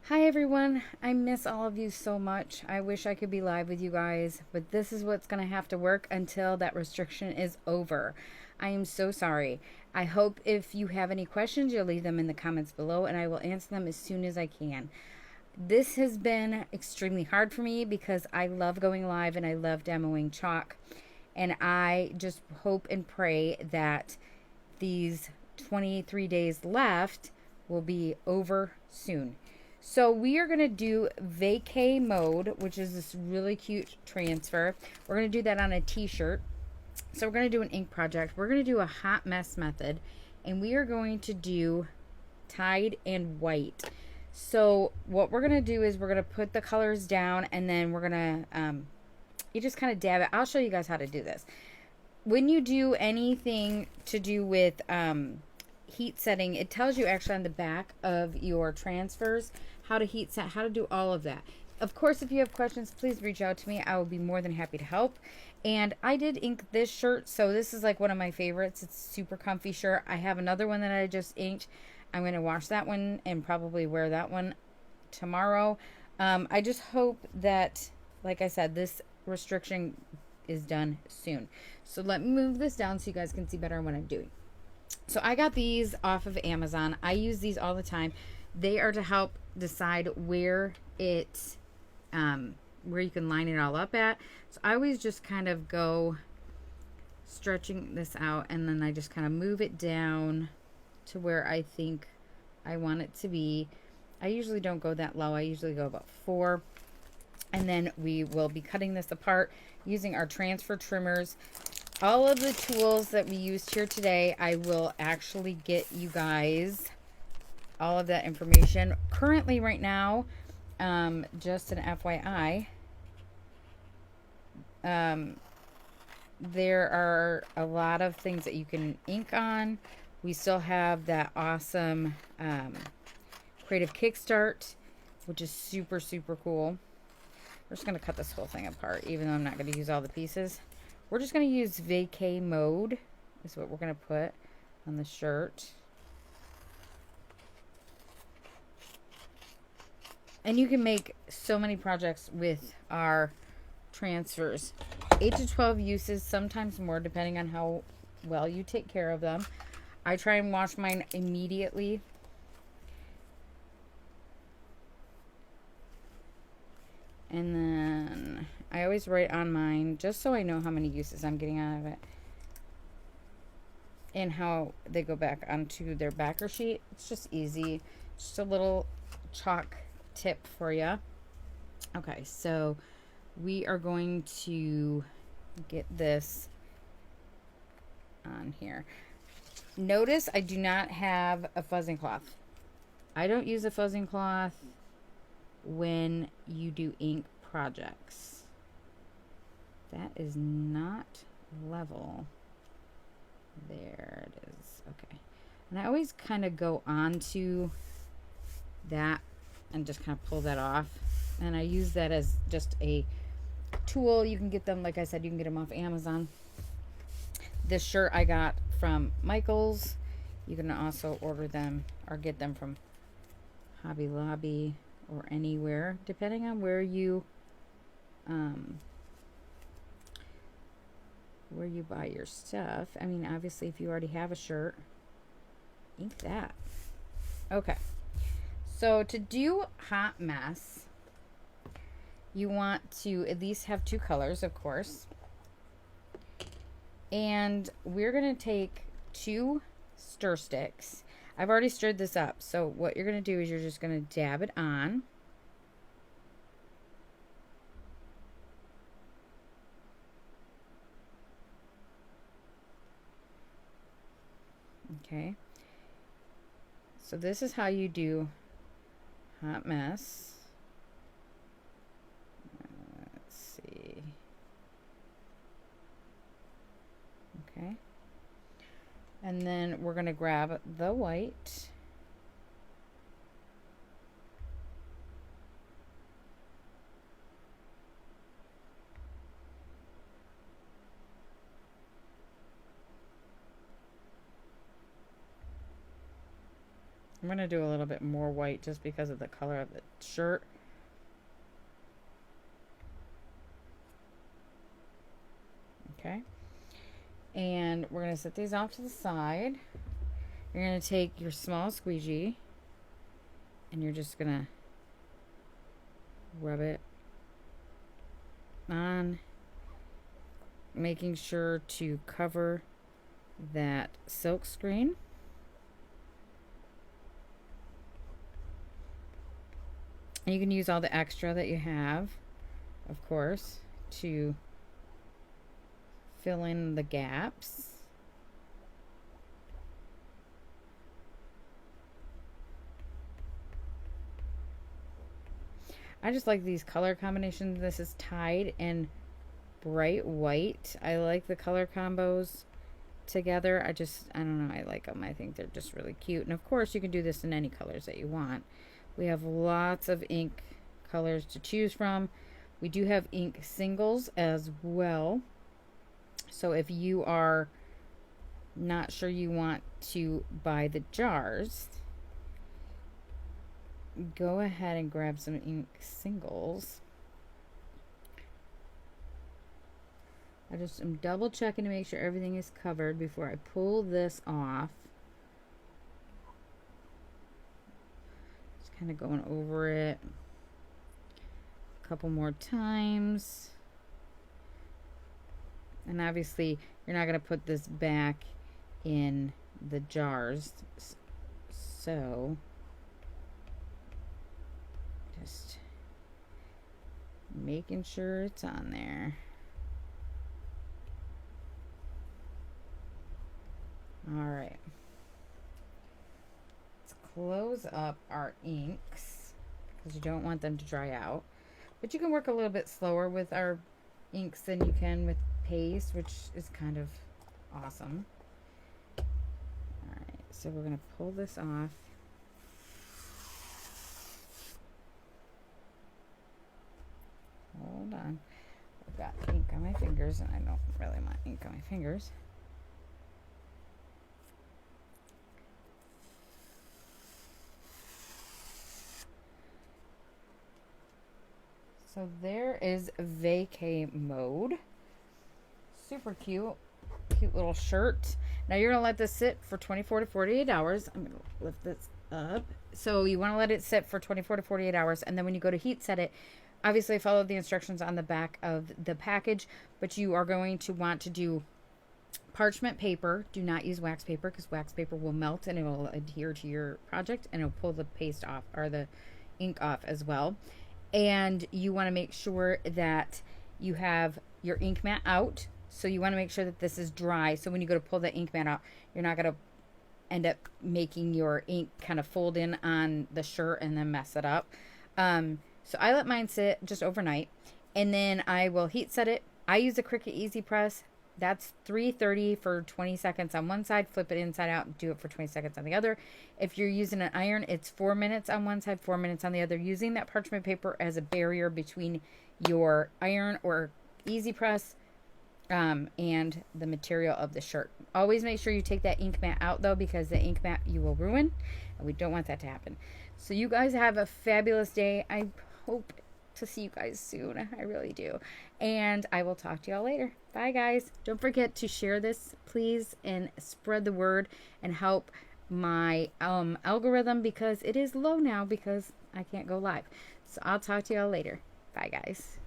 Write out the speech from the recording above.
Hi everyone, I miss all of you so much. I wish I could be live with you guys, but this is what's going to have to work until that restriction is over. I am so sorry. I hope if you have any questions, you'll leave them in the comments below and I will answer them as soon as I can. This has been extremely hard for me because I love going live and I love demoing chalk. And I just hope and pray that these 23 days left will be over soon. So we are going to do Vacay mode, which is this really cute transfer. We're going to do that on a t-shirt. So we're going to do an ink project. We're going to do a hot mess method. And we are going to do tide and white. So what we're going to do is we're going to put the colors down. And then we're going to, you just kind of dab it. I'll show you guys how to do this. When you do anything to do with heat setting, it tells you actually on the back of your transfers how to heat set, how to do all of that. Of course, if you have questions, please reach out to me. I will be more than happy to help. And I did ink this shirt, so this is like one of my favorites. It's a super comfy shirt. I have another one that I just inked. I'm going to wash that one and probably wear that one tomorrow. I just hope that, like I said, this restriction is done soon. So let me move this down so you guys can see better what I'm doing. So I got these off of Amazon. I use these all the time. They are to help decide where it, where you can line it all up at. So I always just kind of go stretching this out and then I just kind of move it down to where I think I want it to be. I usually don't go that low. I usually go about 4. And then we will be cutting this apart using our transfer trimmers. All of the tools that we used here today, I will actually get you guys all of that information. Currently, right now, just an FYI, there are a lot of things that you can ink on. We still have that awesome creative kickstart, which is super, super cool. We're just going to cut this whole thing apart, even though I'm not going to use all the pieces. We're just going to use Vacay mode, is what we're going to put on the shirt. And you can make so many projects with our transfers. 8 to 12 uses, sometimes more, depending on how well you take care of them. I try and wash mine immediately. And then I always write on mine just so I know how many uses I'm getting out of it. And how they go back onto their backer sheet. It's just easy. Just a little chalk tip for you. Okay, so we are going to get this on here. Notice I do not have a fuzzing cloth. I don't use a fuzzing cloth when you do ink projects. That is not level. There it is. Okay. And I always kind of go onto that and just kind of pull that off. And I use that as just a tool. You can get them, like I said, you can get them off Amazon. This shirt I got from Michael's. You can also order them or get them from Hobby Lobby or anywhere, depending on where you buy your stuff. I mean, obviously, if you already have a shirt, ink that. Okay. So to do hot mess, you want to at least have 2 colors, of course. And we're going to take 2 stir sticks. I've already stirred this up. So what you're going to do is you're just going to dab it on. Okay. So this is how you do hot mess. Let's see. Okay. And then we're going to grab the white. I'm going to do a little bit more white just because of the color of the shirt. Okay. And we're going to set these off to the side. You're going to take your small squeegee and you're just going to rub it on, making sure to cover that silk screen. And you can use all the extra that you have, of course, to fill in the gaps. I just like these color combinations. This is tied in bright white. I like the color combos together. I don't know, I like them. I think they're just really cute. And of course you can do this in any colors that you want. We have lots of ink colors to choose from. We do have ink singles as well. So if you are not sure you want to buy the jars, go ahead and grab some ink singles. I just am double checking to make sure everything is covered before I pull this off. Just kind of going over it a couple more times. And obviously you're not going to put this back in the jars, so just making sure it's on there. All right, let's close up our inks because you don't want them to dry out, but you can work a little bit slower with our inks than you can with paste, which is kind of awesome. All right, so we're going to pull this off. Hold on, I've got ink on my fingers and I don't really want ink on my fingers. So there is Vacay mode. Super cute. Cute little shirt. Now you're going to let this sit for 24 to 48 hours. I'm going to lift this up. So you want to let it sit for 24 to 48 hours. And then when you go to heat set it, obviously follow the instructions on the back of the package. But you are going to want to do parchment paper. Do not use wax paper because wax paper will melt and it will adhere to your project. And it'll pull the paste off or the ink off as well. And you want to make sure that you have your ink mat out. So you want to make sure that this is dry. So when you go to pull the ink mat out, you're not going to end up making your ink kind of fold in on the shirt and then mess it up. So I let mine sit just overnight. And then I will heat set it. I use a Cricut Easy Press. That's 330 for 20 seconds on one side. Flip it inside out and do it for 20 seconds on the other. If you're using an iron, it's 4 minutes on one side, 4 minutes on the other. Using that parchment paper as a barrier between your iron or Easy Press and the material of the shirt. Always make sure you take that ink mat out though, because the ink mat you will ruin, and we don't want that to happen. So you guys have a fabulous day. I hope to see you guys soon. I really do. And I will talk to y'all later. Bye guys. Don't forget to share this, please, and spread the word and help my algorithm, because it is low now because I can't go live. So I'll talk to y'all later. Bye guys.